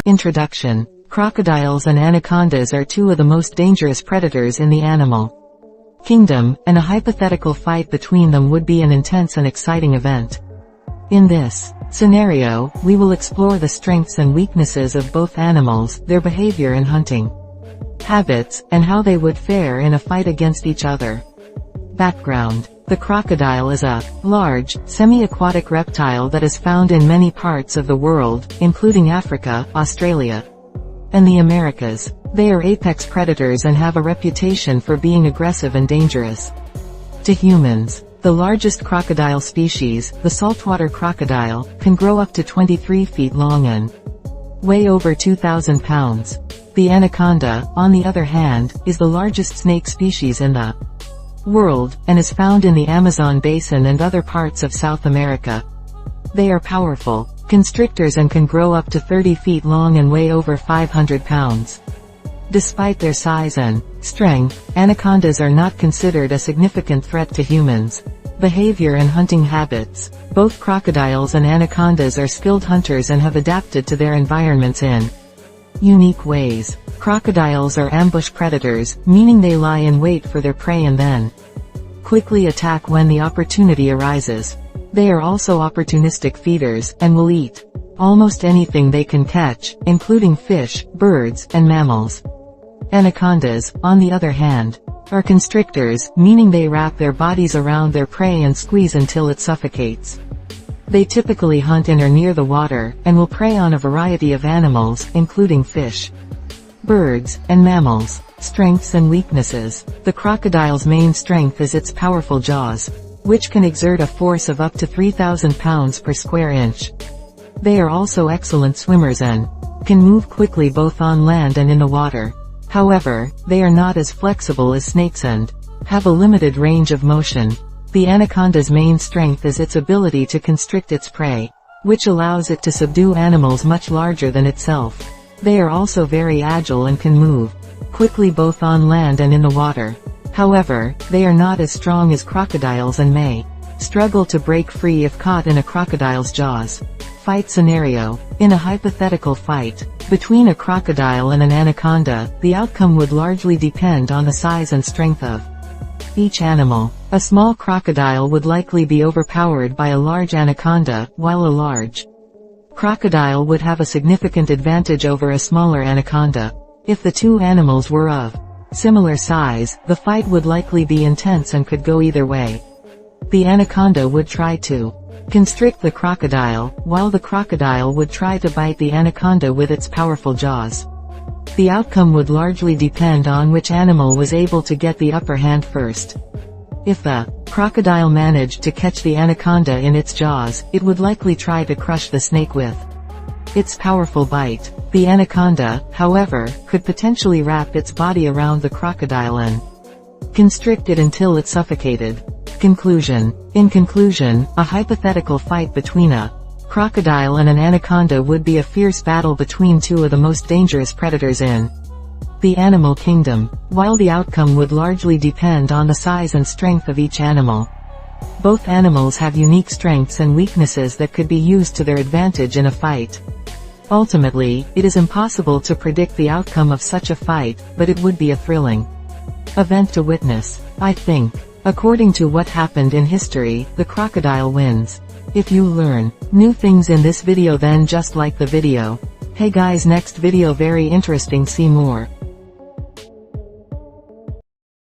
Introduction. Crocodiles and anacondas are two of the most dangerous predators in the animal kingdom, and a hypothetical fight between them would be an intense and exciting event. In this scenario, we will explore the strengths and weaknesses of both animals, their behavior and hunting habits, and how they would fare in a fight against each other. Background. The crocodile is a large, semi-aquatic reptile that is found in many parts of the world, including Africa, Australia, and the Americas. They are apex predators and have a reputation for being aggressive and dangerous to humans. The largest crocodile species, the saltwater crocodile, can grow up to 23 feet long and weigh over 2,000 pounds. The anaconda, on the other hand, is the largest snake species in the world, and is found in the Amazon basin and other parts of South America. They are powerful constrictors and can grow up to 30 feet long and weigh over 500 pounds. Despite their size and strength, anacondas are not considered a significant threat to humans. Behavior and hunting habits. Both crocodiles and anacondas are skilled hunters and have adapted to their environments in unique ways. Crocodiles are ambush predators, meaning they lie in wait for their prey and then quickly attack when the opportunity arises. They are also opportunistic feeders, and will eat almost anything they can catch, including fish, birds, and mammals. Anacondas, on the other hand, are constrictors, meaning they wrap their bodies around their prey and squeeze until it suffocates. They typically hunt in or near the water, and will prey on a variety of animals, including fish, birds, and mammals. Strengths and weaknesses. The crocodile's main strength is its powerful jaws, which can exert a force of up to 3,000 pounds per square inch. They are also excellent swimmers and can move quickly both on land and in the water. However, they are not as flexible as snakes and have a limited range of motion. The anaconda's main strength is its ability to constrict its prey, which allows it to subdue animals much larger than itself. They are also very agile and can move quickly both on land and in the water. However, they are not as strong as crocodiles and may struggle to break free if caught in a crocodile's jaws. Fight scenario. In a hypothetical fight between a crocodile and an anaconda, the outcome would largely depend on the size and strength of each animal. A small crocodile would likely be overpowered by a large anaconda, while a large crocodile would have a significant advantage over a smaller anaconda. If the two animals were of similar size, the fight would likely be intense and could go either way. The anaconda would try to constrict the crocodile, while the crocodile would try to bite the anaconda with its powerful jaws. The outcome would largely depend on which animal was able to get the upper hand first. If the crocodile managed to catch the anaconda in its jaws, it would likely try to crush the snake with its powerful bite. The anaconda, however, could potentially wrap its body around the crocodile and constrict it until it suffocated. Conclusion. In conclusion, a hypothetical fight between a crocodile and an anaconda would be a fierce battle between two of the most dangerous predators in the animal kingdom. While the outcome would largely depend on the size and strength of each animal, both animals have unique strengths and weaknesses that could be used to their advantage in a fight. Ultimately, it is impossible to predict the outcome of such a fight, but it would be a thrilling event to witness. I think, according to what happened in history, the crocodile wins. If you learn new things in this video, then just like the video. Hey guys, next video very interesting, see more.